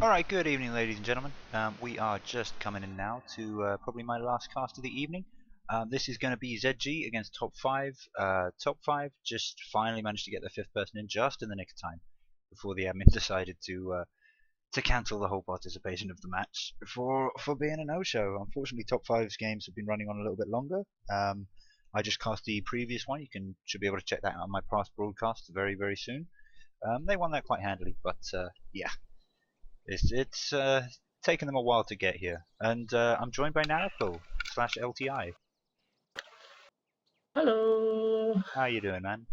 Alright, good evening ladies and gentlemen. We are just coming in now to probably my last cast of the evening. This is going to be ZG against Top 5. Top 5 just finally managed to get their 5th person in just in the nick of time before the admin decided to cancel the whole participation of the match for being a no-show. Unfortunately, Top 5's games have been running on a little bit longer. I just cast the previous one. You should be able to check that out on my past broadcasts very, very soon. They won that quite handily, but yeah. It's taken them a while to get here, and I'm joined by Naraqul / LTI. Hello. How you doing, man?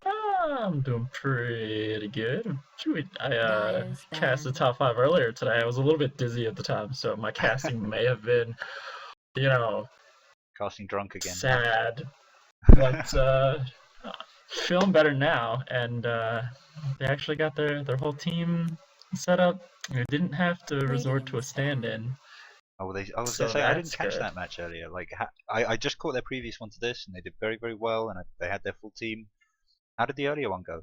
I'm doing pretty good. I cast the top 5 earlier today. I was a little bit dizzy at the time, so my casting may have been, Casting drunk again. sad. But feeling better now, and they actually got their whole team set up. They didn't have to resort to a stand-in. I was gonna say I didn't catch that match earlier. Like I just caught their previous one to this, and they did very, very well, and they had their full team. How did the earlier one go?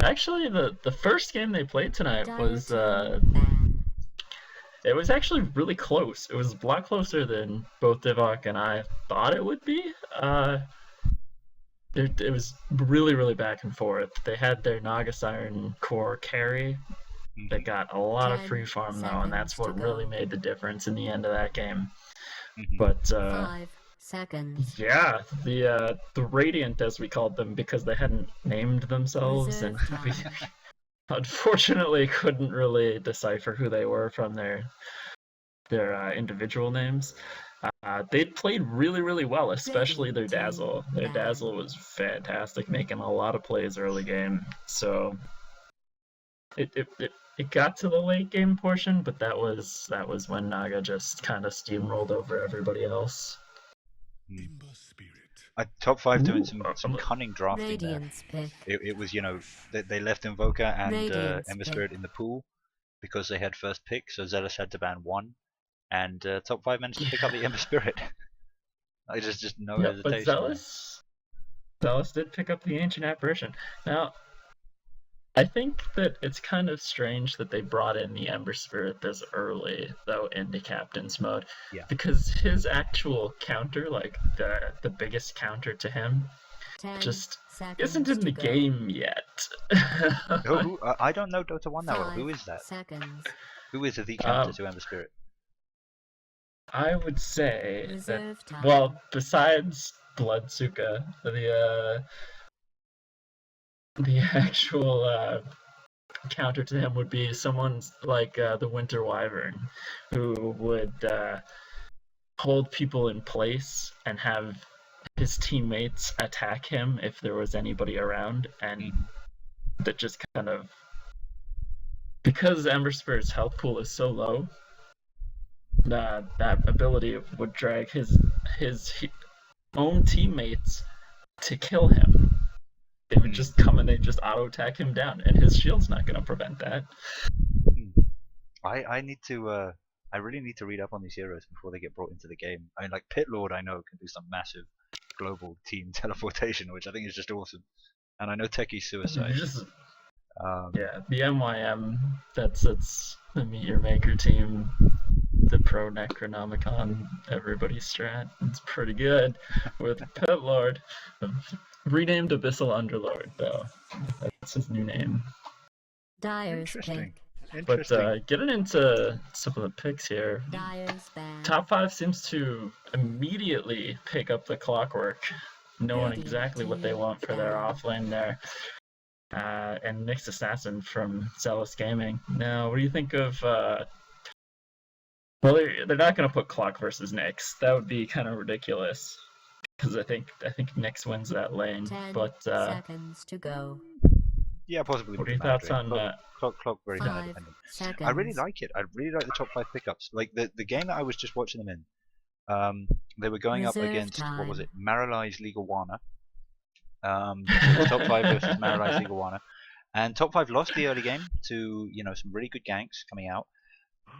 Actually, the first game they played tonight was it was actually really close. It was a lot closer than both Divok and I thought it would be. It was really, really back and forth. They had their Naga Siren core carry. They got a lot of free farm though, and that's what really made the difference in the end of that game. But 5 seconds. Yeah, the Radiant, as we called them, because they hadn't named themselves, and we unfortunately couldn't really decipher who they were from their individual names. They played really, really well, especially their Dazzle. Their Dazzle was fantastic, making a lot of plays early game. So it got to the late game portion, but that was when Naga just kind of steamrolled over everybody else. Top 5 doing some cunning drafting there. It was, they left Invoker and Ember Spirit in the pool because they had first pick, so Zealous had to ban 1. And Top 5 managed to pick up the Ember Spirit. I just no hesitation. But Zealous did pick up the Ancient Apparition. Now, I think that it's kind of strange that they brought in the Ember Spirit this early, though, into Captain's mode. Yeah. Because his actual counter, like the biggest counter to him, just isn't in the game yet. I don't know Dota 1 that well. Who is that? Who is the counter to Ember Spirit? I would say that, well, besides Bloodsuka, the actual counter to him would be someone like the Winter Wyvern, who would hold people in place and have his teammates attack him if there was anybody around, and that just kind of, because Ember Spirit's health pool is so low, that ability would drag his own teammates to kill him. They would just come and they'd just auto attack him down, and his shield's not going to prevent that. I really need to read up on these heroes before they get brought into the game. I mean, like Pit Lord, I know can do some massive global team teleportation, which I think is just awesome. And I know Techie Suicide. Yeah, the MYM, that's the Meteor Maker team, the Pro Necronomicon, everybody's strat. It's pretty good with Pit Lord. Renamed Abyssal Underlord, though. That's his new name. Dyer's pick. But getting into some of the picks here, Top 5 seems to immediately pick up the Clockwerk, knowing exactly what they want for their offlane there. And Nyx Assassin from Zealous Gaming. Now, what do you think of... well, they're not going to put Clock versus Nyx. That would be kind of ridiculous. Because I think Nyx wins that lane. 10 but seconds to go. Yeah, possibly. What are your thoughts on Clock very independent. I really like it. I really like the top 5 pickups. Like the game that I was just watching them in, they were going up against what was it, Maralai's Legal Wana. Top 5 versus Maralai's Legal Wana, and Top 5 lost the early game to some really good ganks coming out.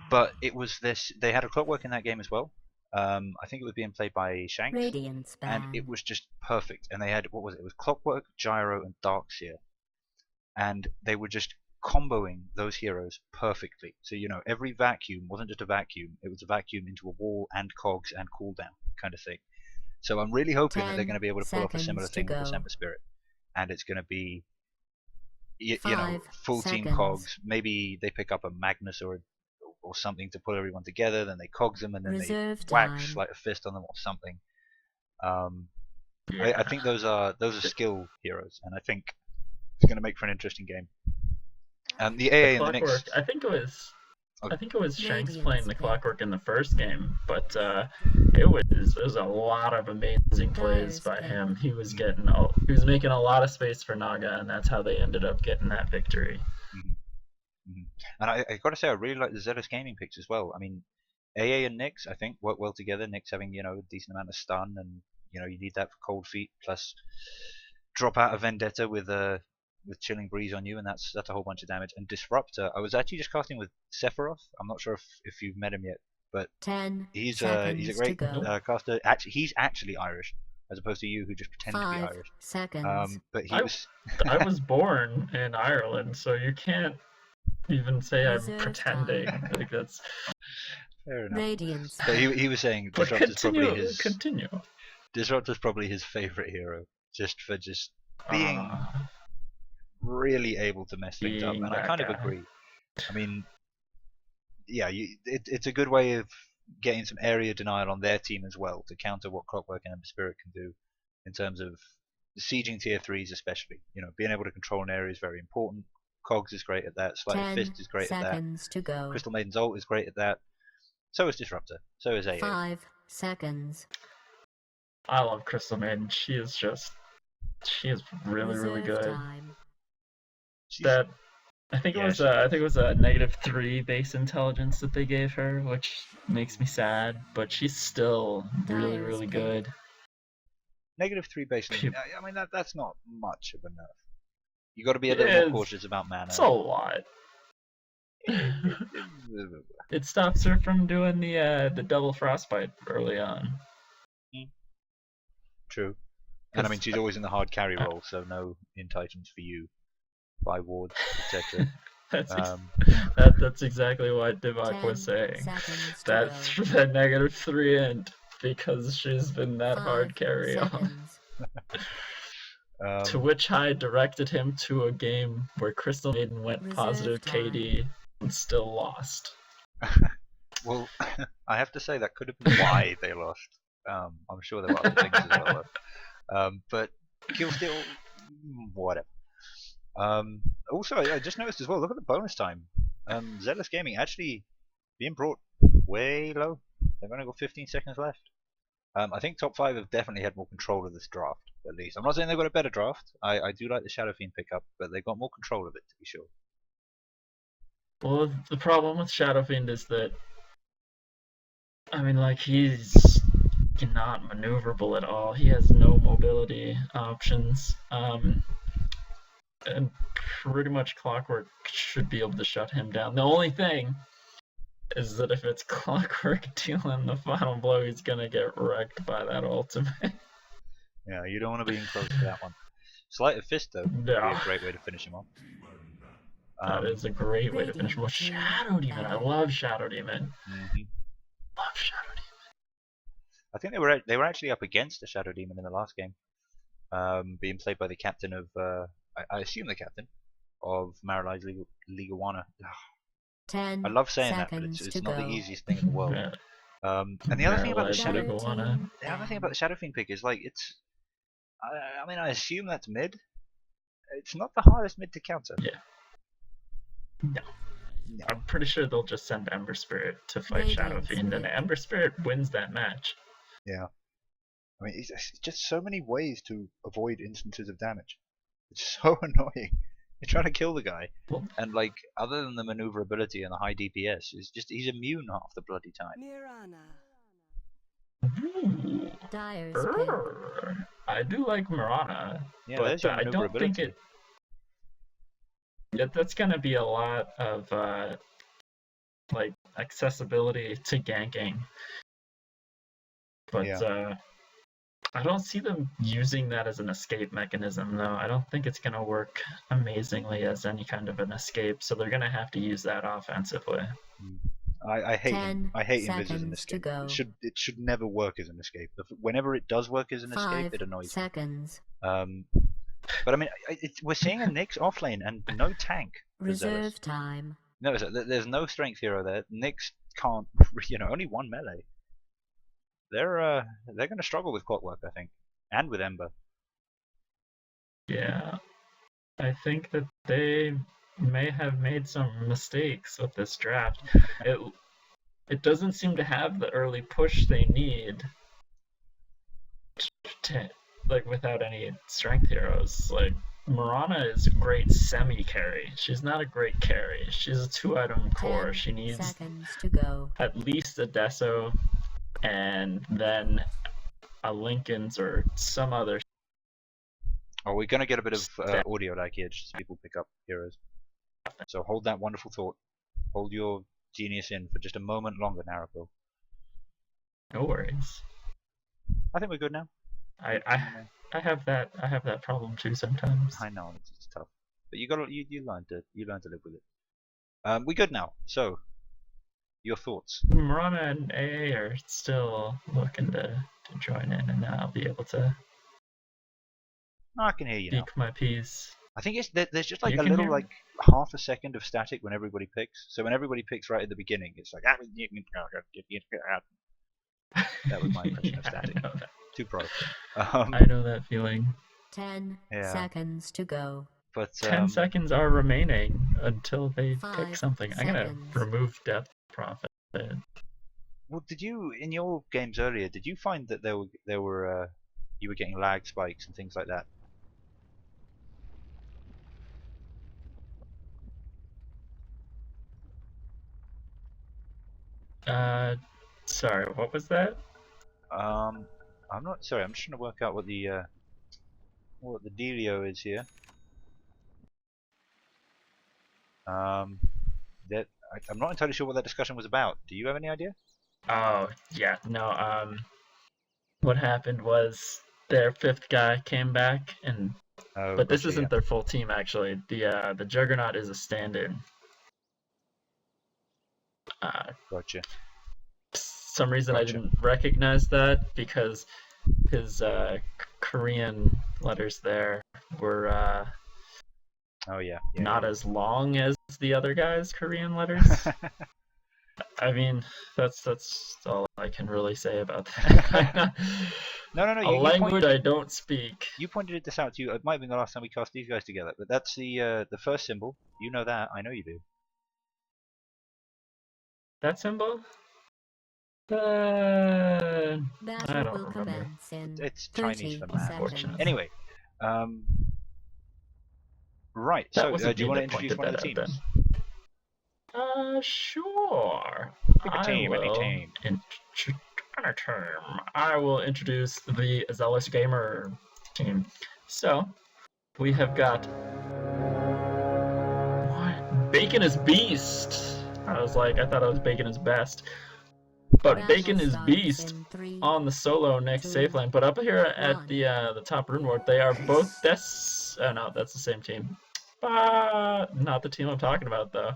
But it was this. They had a Clockwerk in that game as well. I think it was being played by Shanks, and it was just perfect. And they had, what was it? It was Clockwerk, Gyro, and Darkseer. and they were just comboing those heroes perfectly. So every vacuum wasn't just a vacuum; it was a vacuum into a wall and cogs and cooldown kind of thing. So I'm really hoping that they're going to be able to pull off a similar thing with December Spirit, and it's going to be full team cogs. Maybe they pick up a Magnus or something to pull everyone together, then they cogs them, and then they wax like a fist on them or something. I think those are skill heroes, and I think it's going to make for an interesting game. The AA and the Knicks. I think it was Shanks playing the Clockwerk in the first game, but it was a lot of amazing plays by him. He was making a lot of space for Naga, and that's how they ended up getting that victory. And I got to say, I really like the Zealous Gaming picks as well. I mean, AA and Nyx, I think, work well together. Nyx having a decent amount of stun, and you need that for cold feet, plus drop out of Vendetta with Chilling Breeze on you, and that's a whole bunch of damage. And Disruptor, I was actually just casting with Sephiroth. I'm not sure if you've met him yet, but he's a great caster. Actually, he's actually Irish, as opposed to you who just pretend to be Irish. But I was born in Ireland, so you can't even say I'm pretending. Like that's fair enough. But he was saying Disruptor's probably his favorite hero, just for being really able to mess things up, and I kind of agree. I mean, yeah, it's a good way of getting some area denial on their team as well, to counter what Clockwerk and Ember Spirit can do in terms of sieging tier 3s especially. Being able to control an area is very important. Cogs is great at that, Sleight of Fist is great at that, Crystal Maiden's ult is great at that, so is Disruptor, so is AA. 5 seconds. I love Crystal Maiden. She is really, really good. I think it was a -3 base intelligence that they gave her, which makes me sad, but she's still really, really good. -3 base intelligence. I mean that's not much of a nerf. You got to be a little more cautious about mana. It's a lot. It stops her from doing the double frostbite early on. True. And I mean, she's always in the hard carry role, so no entitlements for you by wards, etc. That's exactly what Divok was saying. That -3 end, because she's been that hard carry on. To which I directed him to a game where Crystal Maiden went positive KD and still lost. Well, I have to say that could have been why they lost. I'm sure there were other things as well. But kill steal, whatever. Also, I just noticed as well, look at the bonus time. Zealous Gaming actually being brought way low. They've only got 15 seconds left. I think top 5 have definitely had more control of this draft, at least. I'm not saying they've got a better draft. I do like the Shadow Fiend pickup, but they've got more control of it, to be sure. Well, the problem with Shadow Fiend is that, I mean, like, he's not maneuverable at all. He has no mobility options. And pretty much Clockwerk should be able to shut him down. The only thing is that if it's Clockwerk dealing the final blow, he's gonna get wrecked by that ultimate. Yeah, you don't want to be in close to that one. Sleight of Fist, though, would be a great way to finish him off. That is a great way to finish him off. Shadow Demon, I love Shadow Demon. Love Shadow Demon. I think they were actually up against the Shadow Demon in the last game, being played by the captain of, I assume the captain of Marali's Ligawana. 10 I love saying that, but it's not the easiest thing in the world. And the other thing about the Shadow Fiend pick is, like, I mean, I assume that's mid. It's not the hardest mid to counter. Yeah. No. I'm pretty sure they'll just send Ember Spirit to fight Shadow Fiend, and Ember Spirit wins that match. Yeah. I mean, it's just so many ways to avoid instances of damage. It's so annoying. You're trying to kill the guy, and like, other than the maneuverability and the high DPS, he's immune half the bloody time. I do like Mirana, yeah, but I don't think it. Yeah, that's gonna be a lot of like accessibility to ganking. But I don't see them using that as an escape mechanism, though. I don't think it's going to work amazingly as any kind of an escape, so they're going to have to use that offensively. I hate 10 I hate Invis as an seconds to escape. go. It should never work as an escape. Whenever it does work as an escape, 5 it annoys me. seconds. But I mean, we're seeing a Nyx offlane and no tank. for Zealous. Reserve time. No, there's no strength hero there. Nyx can't, only one melee. They're gonna struggle with Clockwerk, I think, and with Ember. Yeah, I think that they may have made some mistakes with this draft. It doesn't seem to have the early push they need to, like, without any strength heroes. Like, Mirana is a great semi-carry. She's not a great carry. She's a 2-item core. 10 She needs seconds to go. at least a Deso and then a Lincoln's or some other. Oh, we're gonna get a bit of audio lag here, just as people pick up heroes. So hold that wonderful thought. Hold your genius in for just a moment longer, Naraqul. No worries. I think we're good now. I have that problem too sometimes. I know it's tough, but you learn to live with it. We good now. So, your thoughts? Mirana and AA are still looking to join in, and I'll be able to I can hear you now. speak my piece. I think there's just like You a can little hear me? half a second of static when everybody picks. So when everybody picks right at the beginning, it's like that was my impression of static. I know that. Too pro. I know that feeling. 10 Yeah. seconds to go. But 10 seconds are remaining until they pick 5 something. I'm gonna seconds. remove Depth Prophet. Well, did you in your games earlier? Did you find that you were getting lag spikes and things like that? Sorry, what was that? I'm not sorry. I'm just trying to work out what the dealio is here. I'm not entirely sure what that discussion was about. Do you have any idea? Oh, yeah, no, what happened was their 5th guy came back, and Oh, but this gotcha, isn't their full team actually. The Juggernaut is a stand-in. Gotcha. Some reason I Gotcha. didn't recognize that because his Korean letters there were Oh yeah. not as long as the other guy's Korean letters. I mean, that's all I can really say about that. No. A language I don't speak. You pointed this out to you. It might have been the last time we cast these guys together, but that's the first symbol. You know that. I know you do. That symbol? I Battle don't will remember. commence in It's 30 Chinese for math. seconds. Anyway, right. That So, wasn't do you me want to that introduce one of the pointed that teams? out Sure. Pick a team, any team. I will introduce the Zealous Gamer team. So, we have got what? Bacon is Beast. I thought it was Bacon is Best. But Battle Bacon is starts Beast in 3, on the solo next 2, safe lane. But up here at 1. the top rune ward, they are both oh no, that's the same team. Not the team I'm talking about though.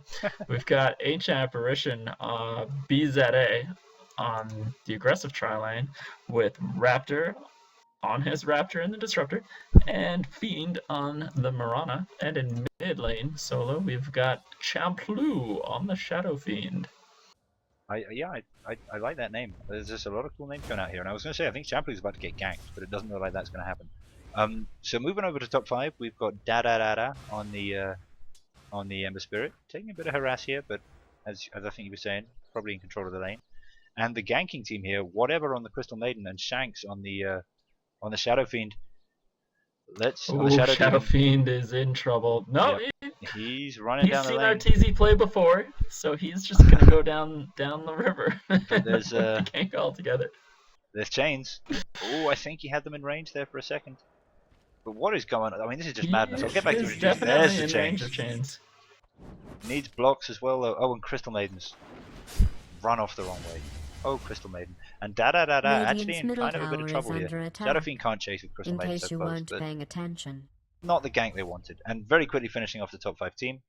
We've got Ancient Apparition, BZA on the aggressive tri lane with Raptor on his Raptor in the Disruptor, and Fiend on the Mirana. And in mid lane solo, we've got Champlu on the Shadow Fiend. I like that name. There's just a lot of cool names coming out here, and I was going to say I think Shampoo's about to get ganked, but it doesn't look like that's going to happen. So moving over to top 5, we've got Da on the Ember Spirit, taking a bit of harass here, but as I think you were saying, probably in control of the lane. And the ganking team here, whatever on the Crystal Maiden and Shanks on the Shadow Fiend. Ooh, Shadow Fiend is in trouble. No, yep. He's running down the lane. He's seen our TZ play before, so he's just gonna go down the river. There's gank all together. There's chains. Oh, I think he had them in range there for a second. But what is going on? I mean, this is just madness. I'll get back to it. There's the range of chains. Needs blocks as well though. Oh, and Crystal Maidens run off the wrong way. Oh, Crystal Maiden. And da-da-da-da, actually Radiant's in middle kind of a bit of tower trouble is here. under attack. Shadowfiend can't chase with Crystal In Maiden case so you close, weren't but paying attention. not the gank they wanted. And very quickly finishing off the top 5 team,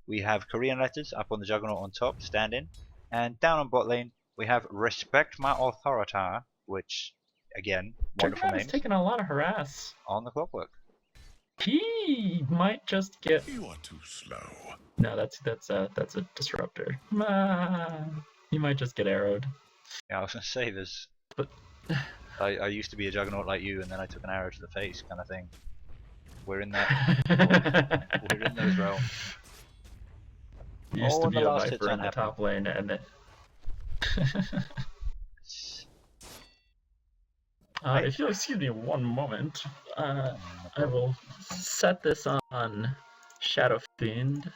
we have Korean letters up on the Juggernaut on top, stand in. And down on bot lane, we have Respect My Authority, which, again, wonderful Juggernaut is names, taking a lot of harass. on the Clockwerk. He might just get. You are too slow. No, that's a disruptor. He might just get arrowed. Yeah, I was going to say, there's... But I used to be a Juggernaut like you, and then I took an arrow to the face kind of thing. We're in that... we're in those realms. Used Oh, to and be the a last hit's Viper in the unhappening. top lane, and then. If you'll excuse me one moment, I will set this on Shadow Fiend.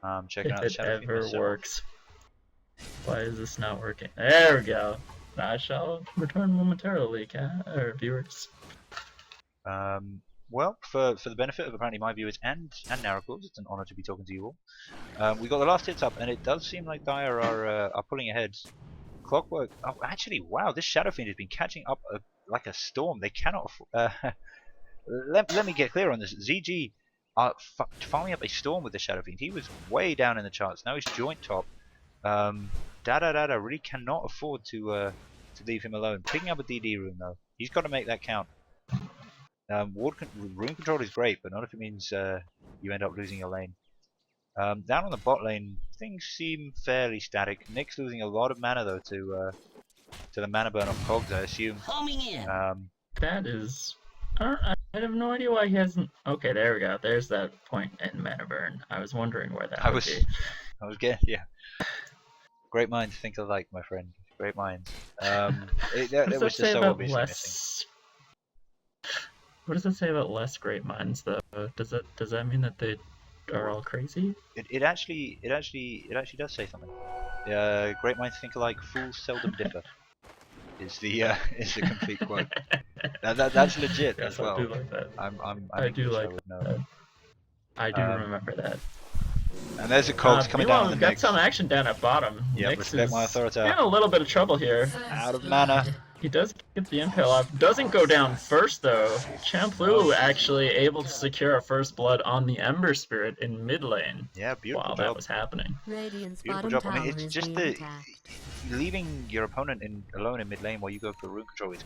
I'm checking If out the it Shadow Fiend ever myself. works. Why is this not working? There we go. I shall return momentarily, viewers. Well, for the benefit of apparently my viewers and Naraqul, it's an honour to be talking to you all. We got the last hits up, and it does seem like Dire are pulling ahead. Clockwerk. Oh, actually, wow! This Shadow Fiend has been catching up like a storm. They cannot. Let me get clear on this. ZG are farming up a storm with the Shadow Fiend. He was way down in the charts. Now he's joint top. Dada really cannot afford to leave him alone. Picking up a DD rune though. He's got to make that count. Rune control is great, but not if it means you end up losing your lane. Down on the bot lane, things seem fairly static. Nick's losing a lot of mana though to the mana burn of Cogs, I assume. Homing in. That is. I have no idea why he hasn't. Okay, there we go. There's that point in mana burn. I was wondering where that would be. I was getting, yeah. Great minds think alike, my friend. Great minds. It was just so obviously missing. What does it say about less great minds, though? Does that mean that they are all crazy? It actually does say something. Great minds think alike, fools seldom differ. Is the complete quote. That's legit Yes, as well. I do like that. I do like that. I do Um, remember that. And there's a Cogs coming meanwhile, down on we've the got next. some action down at bottom. Yep, Nyx respect my authority. in a little bit of trouble here. Out of mana. He does get the impale off. Doesn't go down first though. Champloo actually able to secure a first blood on the Ember Spirit in mid lane Yeah, beautiful while job. that was happening. Radiant's Beautiful bottom job. I tower mean, it's is just being the attacked. leaving your opponent alone in mid lane while you go for rune control is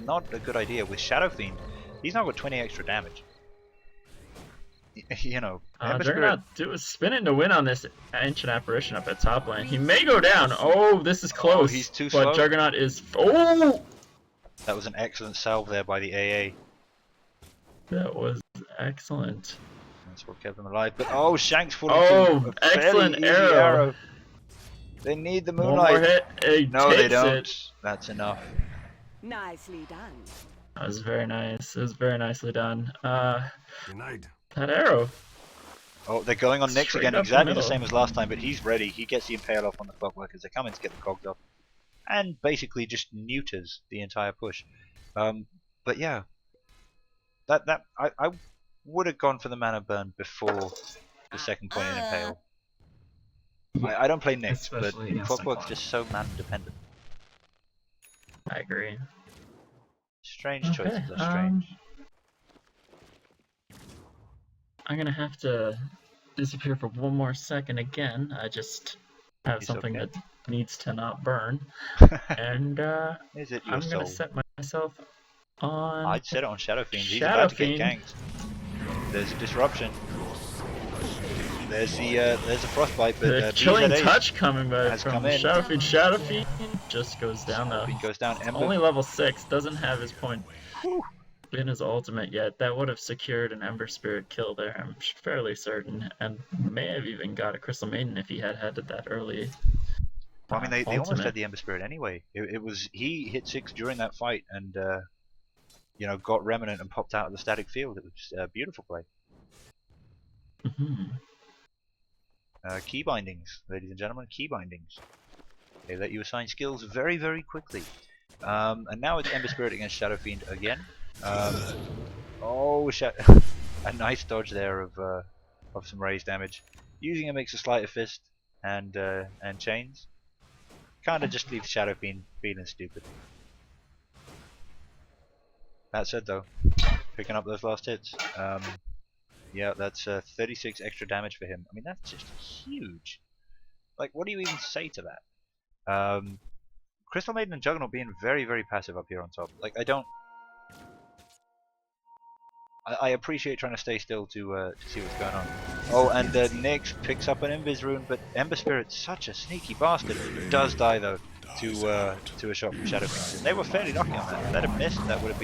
not a good idea. With Shadow Fiend, he's now got 20 extra damage. You know, Ember Spirit. Juggernaut spinning to win on this Ancient Apparition up at top lane. He may go down. Oh, this is close. He's too but slow. Juggernaut is. Oh! That was an excellent salve there by the AA. That was excellent. That's what kept them alive. But oh, Shank's falling Oh, to a fairly excellent easy arrow. They need the One moonlight. more hit. He No, they takes don't. it. That's enough. Nicely done. That was very nice. It was very nicely done. Denied. That arrow. Oh, they're going on Nyx Straight again, up the exactly the middle. same as last time, but he's ready. He gets the impale off on the Clockwerk as they're coming to get the Cogs off. And basically just neuters the entire push. But yeah. I would have gone for the mana burn before the second point in impale. I don't play Nyx, Especially but against Clockwerk's Cyclone. just so mana dependent. I agree. Strange choices are strange. I'm gonna have to disappear for one more second again. I just have It's something okay. that needs to not burn. And Is it your I'm soul? gonna set myself on I'd set it on Shadow Fiend. He's Shadow about to Fiend. get ganked. There's a disruption. There's a frostbite, but the chilling BZA touch coming by has from come in. Shadow Fiend. Shadow Fiend just goes down though. Fiend goes down. Ember. Only level 6, doesn't have his point in his ultimate yet. That would have secured an Ember Spirit kill there, I'm fairly certain, and may have even got a Crystal Maiden if he had had it that early. I mean, they almost ultimate. had the Ember Spirit anyway. It was he hit 6 during that fight and you know, got Remnant and popped out of the static field. It was a beautiful play. Mhm. Key bindings, ladies and gentlemen, key bindings. They let you assign skills very, very quickly. And now it's Ember Spirit against Shadow Fiend again. Oh, a nice dodge there of some raised damage. Using a mix of Sleight of Fist and chains. Kind of just leaves Shadow Fiend feeling stupid. That said though, picking up those last hits. Yeah, that's 36 extra damage for him. I mean, that's just huge. Like, what do you even say to that? Crystal Maiden and Juggernaut being very, very passive up here on top. Like, I appreciate trying to stay still to see what's going on. Oh, and Nyx picks up an Invis rune, but Ember Spirit's such a sneaky bastard. Does die though to a shot from Shadow Fiend. They were fairly lucky on that. If that had missed, that would have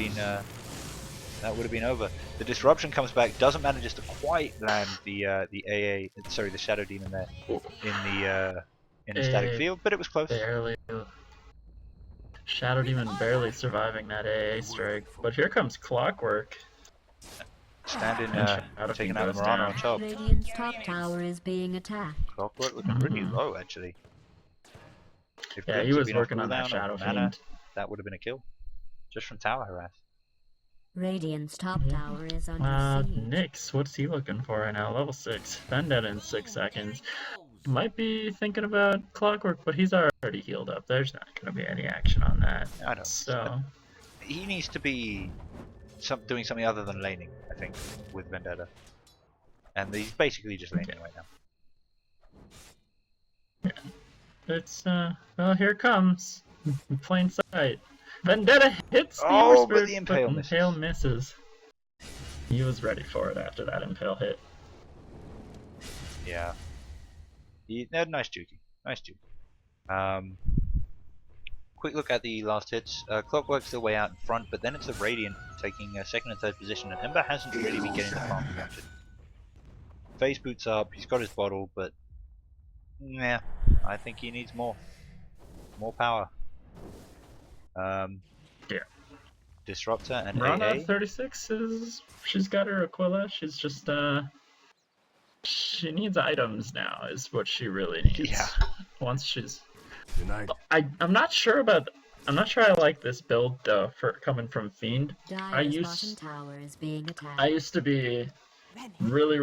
been over. The disruption comes back, doesn't manage to quite land the the Shadow Demon there in the static field, but it was close. Barely. Shadow Demon barely surviving that AA strike. But here comes Clockwerk. Standing, taking Fiend out goes Morana on down. top. Radiant's top tower is being attacked. Clockwerk looking pretty low actually. If Yeah, Glimpse he had was been off working on that cooldown Shadow or mana, Fiend. that would have been a kill. Just from tower harass. Radiant's top tower is under siege. Nyx, what's he looking for right now? Level 6. Vendetta in 6 seconds. Might be thinking about Clockwerk, but he's already healed up. There's not going to be any action on that. I don't. So, He needs to be doing something other than laning, I think, with Vendetta. And he's basically just laning right now. it's, well, here it comes. In plain sight. Vendetta hits the Oh, Ember but the Impale but misses. Impale misses. He was ready for it after that Impale hit. Yeah. Nice Juki. Nice Juki. Quick look at the last hits. Clockwerk's the way out in front, but then it's the Radiant taking second and third position, and Ember hasn't really been getting the farm captured. Face boots up, he's got his bottle, but yeah, I think he needs more power. Yeah. Disruptor and Rana AA. 36 she's got her Aquila. She's just she needs items now is what she really needs. Yeah. Once she's Good night. I'm not sure I like this build though for coming from Fiend. Dire's bottom tower is being attacked. I used to be really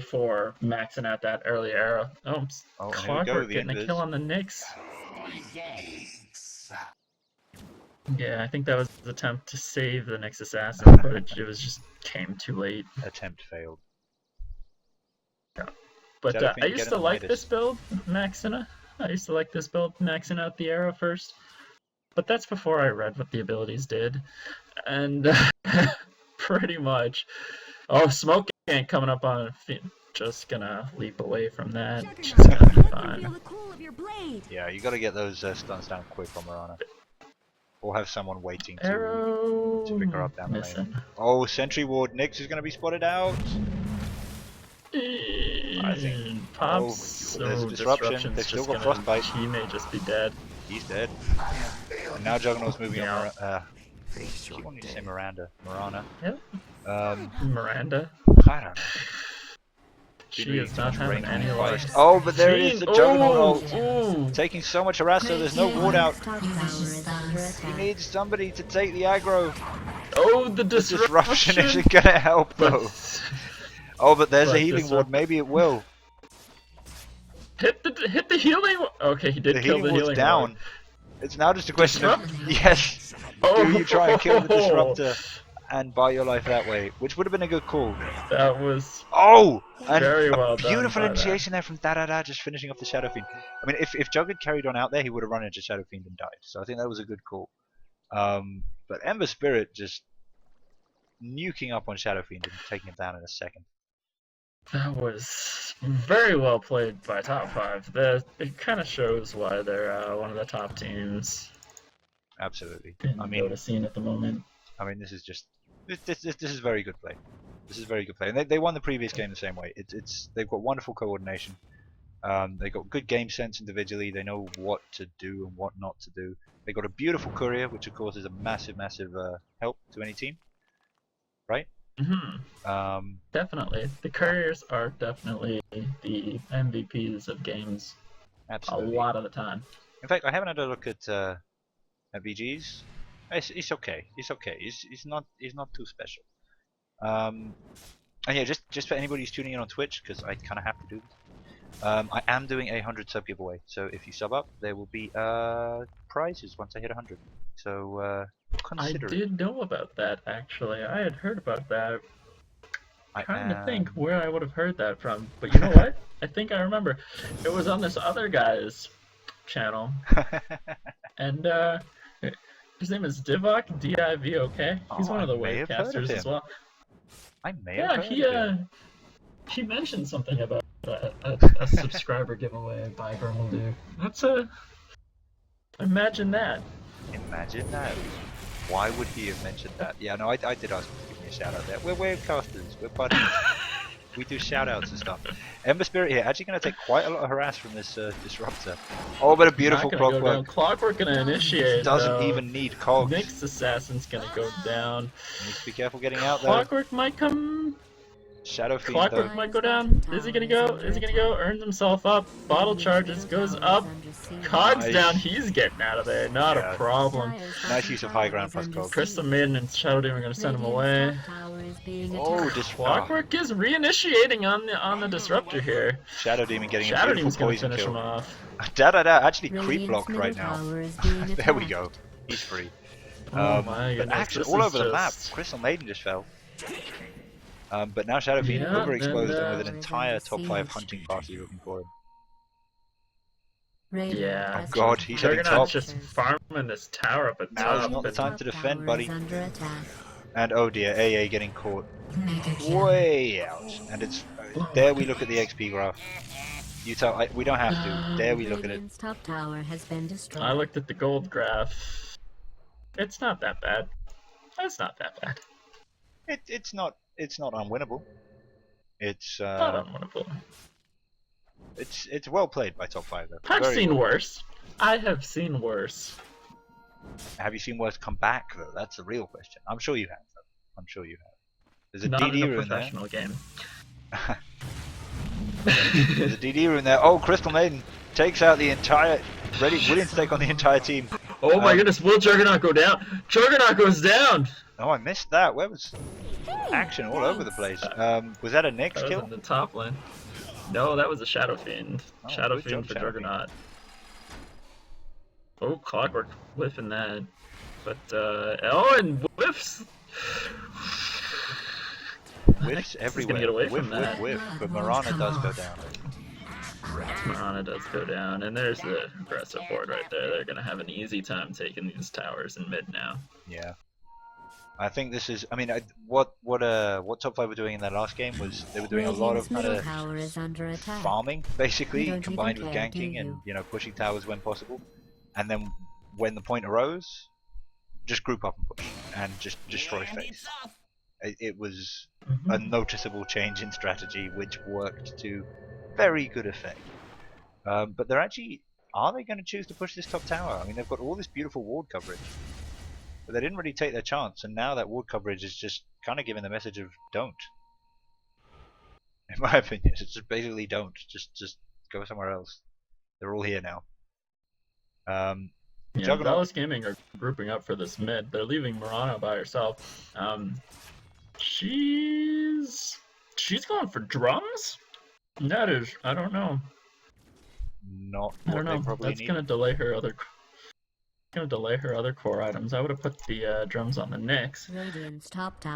for maxing out that early arrow. Oh, Oh, and here we go, Clockwerk the getting a Invis. kill on the Nyx. Yeah, I think that was his attempt to save the Nyx assassin, but it was just came too late. Attempt failed. But Shadow I Fiend used getting to the like Midas. this build, maxing out the arrow first. But that's before I read what the abilities did. And pretty much. Oh, Smoke ain't coming up on Fiend. Just gonna leap away from that. She's gonna be fine. Yeah, you gotta get those stuns down quick on Morana. Or have someone waiting Arrow to pick her up down the missing. lane. Oh, Sentry Ward Nyx is gonna be spotted out. I think. Pops. Oh, there's a disruption. Disruption's They've still just got gonna- Frostbite. He may just be dead. He's dead. And now Juggernaut's moving Yeah. on. I keep wanting to say Morana. Yep. Um, Miranda. I don't know. She is not having any life. Oh, but there it is, the Juggernaut ult. Ooh. Taking so much harass, so there's no ward out. Radiant's top tower is under He attack. needs somebody to take the aggro. Oh, the The disruption disruption isn't gonna help though. But Oh, but there's a but healing ward. Maybe it will. hit the healing. Okay, he did The kill healing the ward's healing down. ward. It's now just a question of yes. Oh, Do you try and kill the disruptor and buy your life that way? Which would have been a good call. That was Oh, and Very a well done beautiful by that. initiation there from DJERHAIN, just finishing off the Shadow Fiend. I mean, if Jug had carried on out there, he would have run into Shadow Fiend and died. So I think that was a good call. But Ember Spirit just nuking up on Shadow Fiend and taking him down in a second. That was very well played by top 5. It kind of shows why they're one of the top teams Absolutely. in I the mean, Dota scene at the moment. this is just this is very good play. This is very good play, and they won the previous game the same way. They've got wonderful coordination. They've got good game sense individually. They know what to do and what not to do. They got a beautiful courier, which of course is a massive help to any team, right? Definitely, the couriers are definitely the MVPs of games Absolutely. a lot of the time. In fact, I haven't had a look at VG's. It's okay. It's okay. He's not too special. And yeah, just for anybody who's tuning in on Twitch, because I kind of have to do this. I am doing a 100 sub giveaway, so if you sub up, there will be prizes once I hit 100. So consider I did know about that, actually. I had heard about that. it. Trying to think where I would have heard that from, but you know what? I think I remember. It was on this other guy's channel, and his name is Divok, D-I-V-O-K. He's one of the wavecasters as well. I may have heard of him. He mentioned something about a subscriber giveaway by Vermaldu. That's imagine that. Imagine that. Why would he have mentioned that? Yeah, no, I did ask him to give me a shout out there. We're wavecasters, we're buddies. We do shout outs and stuff. Ember Spirit here, actually going to take quite a lot of harass from this disruptor. Oh, but a beautiful Clockwerk. Clockwerk going to initiate. Doesn't even need cogs. Next assassin's going to go down. Needs to be careful getting out there. Clockwerk might come. Shadow Fiend Clockwerk might go down. Is he gonna go? Is he gonna go? Earns himself up. Bottle charges, goes up. Cogs down. He's getting out of there. Not a problem. Nice use of high ground plus cogs. Crystal Maiden and Shadow Demon are gonna send him away. Oh, Clockwerk is reinitiating on the disruptor here. Shadow Demon getting Shadow a beautiful Demon's gonna poison finish kill. him off. Actually creep blocked right now. There we go. He's free. Oh my goodness. Action all over the map. Crystal Maiden just fell. But now Shadow Fiend overexposed and with an entire top 5 hunting party looking for him. Yeah. Oh god, he's heading top. Just farming this tower up at Now's top. not the time to defend, buddy. And oh dear, AA getting caught way out. And it's there we look at the XP graph. You tell we don't have to. There we look at it. I looked at the gold graph. It's not that bad. It's not that bad. It's not unwinnable. It's not unwinnable. It's well played by top 5 though. I've Very seen well. worse. I have seen worse. Have you seen worse come back though? That's the real question. I'm sure you have. I'm sure you have. There's a Not DD in a room there. professional game. There's a DD room there. Oh, Crystal Maiden takes out the entire willing to take on the entire team. Oh my goodness, will Juggernaut go down? Juggernaut goes down! Oh, I missed that. Where was action all over the place? Was that a Nyx That kill? was in the top lane. No, that was a Shadow Fiend. Oh, Shadow good Fiend job, for Shadow Juggernaut. Oh, Clockwerk whiffing that. But, oh, and whiffs! Whiffs everywhere. Gonna get away whiff, from that. whiff. But Marana does go down. Marana does go down, and there's the aggressive board right there. They're gonna have an easy time taking these towers in mid now. Yeah. I think this is. I mean, what top 5 were doing in their last game was they were doing a lot of kind of farming, basically, combined with ganking and pushing towers when possible. And then when the point arose, just group up and push and just destroy face. It was a noticeable change in strategy, which worked to very good effect. But they're actually, are they going to choose to push this top tower? I mean, they've got all this beautiful ward coverage. But they didn't really take their chance, and now that ward coverage is just kind of giving the message of don't. In my opinion, it's just basically don't. Just go somewhere else. They're all here now. Yeah, Dallas Gaming are grouping up for this mid. They're leaving Marana by herself. She's going for drums? That is, I don't know. Not I don't what they know. probably That's need. gonna delay her other. Gonna delay her other core items. I would have put the drums on the Nyx.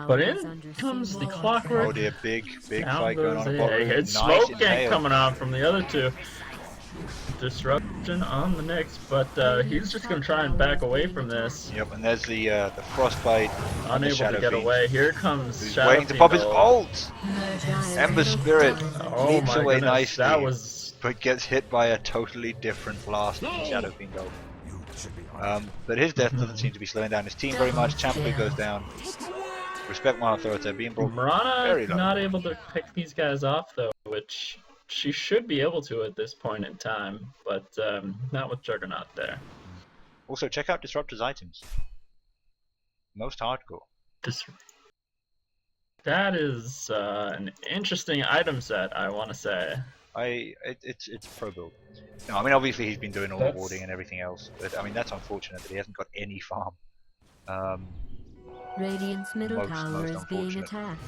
But in comes the Clockwerk. Oh dear, big Down fight going on. It's Nice smoke gank coming on from the other two. Disruption on the Nyx, but he's just gonna try and back away from this. Yep, and there's the frostbite. Unable to get away. Here comes He's Shadow waiting to pop his Fiend. ult. Ember Spirit Oh leaps my away goodness, nicely, that was. but gets hit by a totally different blast from Shadow Fiend ult. But his death doesn't seem to be slowing down his team very much. Champion goes down. Respect my authority, being brought very Marana low. not able to pick these guys off though, which she should be able to at this point in time, but not with Juggernaut there. Also, check out Disruptor's items. Most hardcore. That is an interesting item set, I want to say. It's pro build. No, I mean obviously he's been doing all the warding and everything else, but I mean that's unfortunate that he hasn't got any farm. Radiant's middle Most tower is being unfortunate. attacked.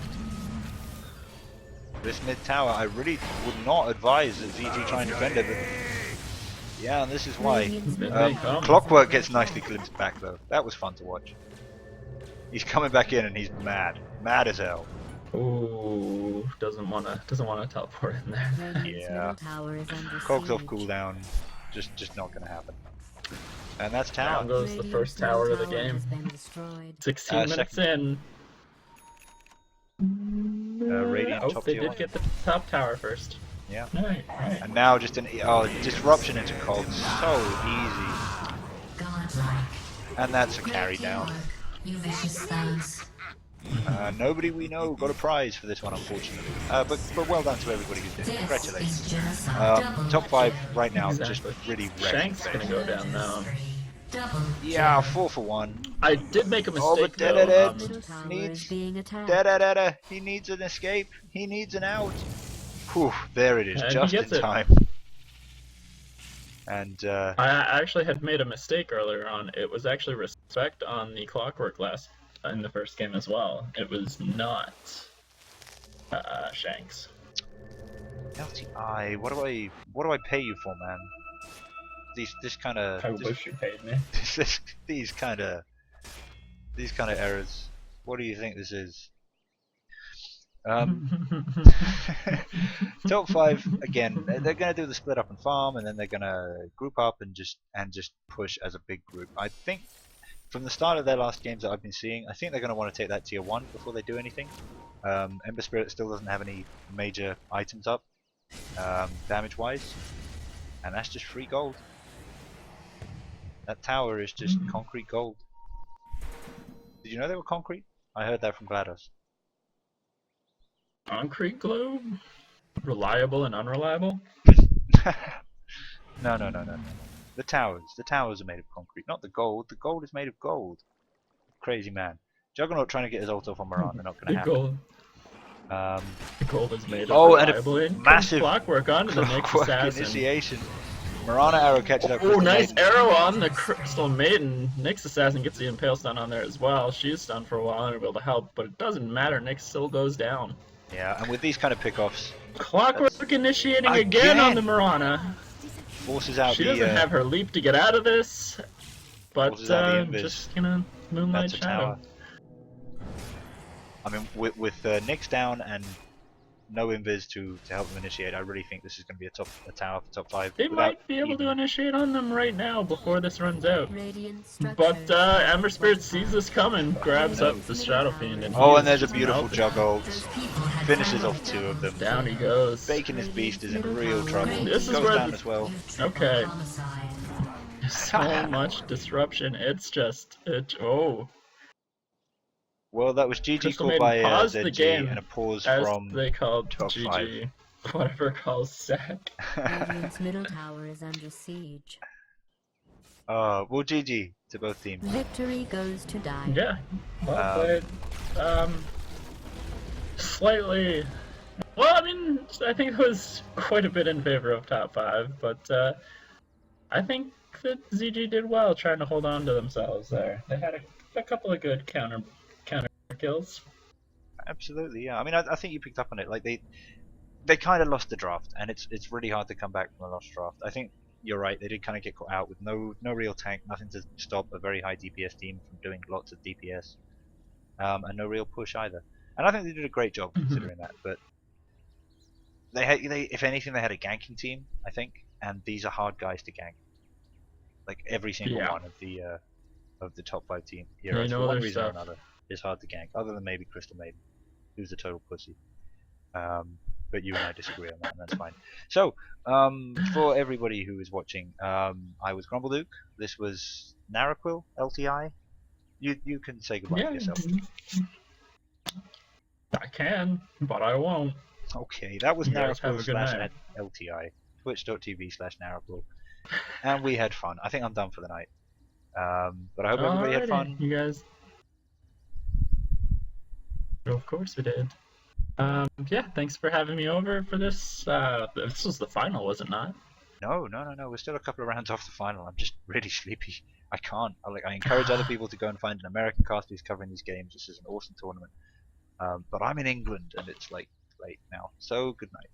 This mid tower, I really would not advise that ZG try and defend it, but yeah, and this is why. Clockwerk gets nicely glimpsed back though. That was fun to watch. He's coming back in and he's mad as hell. Ooh, doesn't wanna teleport in there. Yeah. Cog's off cooldown, just not gonna happen. And that's tower. Down goes the first tower of the game. 16 minutes in. Radiant Oh, top they tier did one. get the top tower first. Yeah. Right. And now just an disruption into Cog, so easy. And that's a carry down. Nobody we know got a prize for this one, unfortunately. But well done to everybody who's did it. Congratulations. Top 5 right now, just really wrecked. Shank's gonna go down now. Yeah, 4 for 1. I did make a Oh, mistake but though. He needs an escape. He needs an out. Whew, there it is, And just he in gets it. time. And I actually had made a mistake earlier on. It was actually respect on the Clockwerk in the first game as well. It was not Shanks. LTI, what do I pay you for, man? This kind of I wish you paid me. these kind of errors. What do you think this is? Top 5 again. They're gonna do the split up and farm, and then they're gonna group up and just push as a big group. I think from the start of their last games that I've been seeing, I think they're gonna want to take that tier 1 before they do anything. Ember Spirit still doesn't have any major items up, damage wise, and that's just free gold. That tower is just concrete gold. Did you know they were concrete? I heard that from GLaDOS. Concrete globe? Reliable and unreliable? No. The towers are made of concrete, not the gold. The gold is made of gold. Crazy man. Juggernaut trying to get his ult off on Moran, they're not going to happen. Gold. The gold is made of and reliable a and massive Clockwerk onto the next Clockwerk assassin. initiation. Marana arrow catches up. Oh, nice arrow on the Crystal Maiden. Nyx Assassin gets the Impale stun on there as well. She's stunned for a while and able to help, but it doesn't matter. Nyx still goes down. Yeah, and with these kind of pickoffs, Clockwerk initiating again on the Marana. forces out She the. doesn't have her leap to get out of this, but forces out the invis. just gonna Moonlight That's a Shadow. tower. I mean, with Nyx down and no invis to help them initiate, I really think this is going to be a tower for top 5. They might be able to initiate on them right now before this runs out. But But Ember Spirit sees this coming, grabs up the Shadow Fiend, and Oh, he's and there's a just beautiful melted. jug ult. Finishes off 2 of them. Down he goes. Bacon this beast is in real trouble. This is Goes where down the- as well. Okay. So much disruption. It's just oh. Well, that was GG Crystal called Maiden by paused the ZG game and a pause As from they called top GG. Whatever calls Sack. Radiant's middle tower is under siege. well, GG to both teams. Victory goes to die. Yeah. Well played. Slightly. Well, I mean, I think it was quite a bit in favor of top 5, but I think that ZG did well trying to hold on to themselves there. They had a couple of good counter kills. Absolutely, yeah. I mean, I think you picked up on it. Like they kind of lost the draft, and it's really hard to come back from a lost draft. I think you're right. They did kind of get caught out with no real tank, nothing to stop a very high DPS team from doing lots of DPS, and no real push either. And I think they did a great job considering that. But if anything, they had a ganking team, I think, and these are hard guys to gank. Like every single one of the top 5 team heroes, for one reason or another, is hard to gank. Other than maybe Crystal Maiden, who's a total pussy. But you and I disagree on that, and that's fine. So, for everybody who is watching, I was Grumbleduke. This was Naraqul, LTI. You can say goodbye to yourself. I can, but I won't. Okay, that was You guys have Naraqul a good night. / LTI. Twitch.tv/Naraqul. And we had fun. I think I'm done for the night. But I hope everybody had Alrighty, fun. You guys. Of course we did. Yeah, thanks for having me over for this. This was the final, was it not? No. We're still a couple of rounds off the final. I'm just really sleepy. I can't. I encourage other people to go and find an American cast who's covering these games. This is an awesome tournament. But I'm in England, and it's like late now. So good night.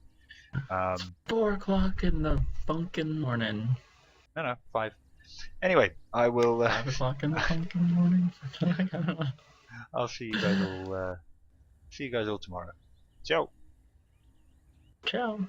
4 o'clock in the funkin' morning. No, 5. Anyway, I will. 5 o'clock in the funkin' morning. I don't know. I'll see you guys all. See you guys all tomorrow. Ciao. Ciao.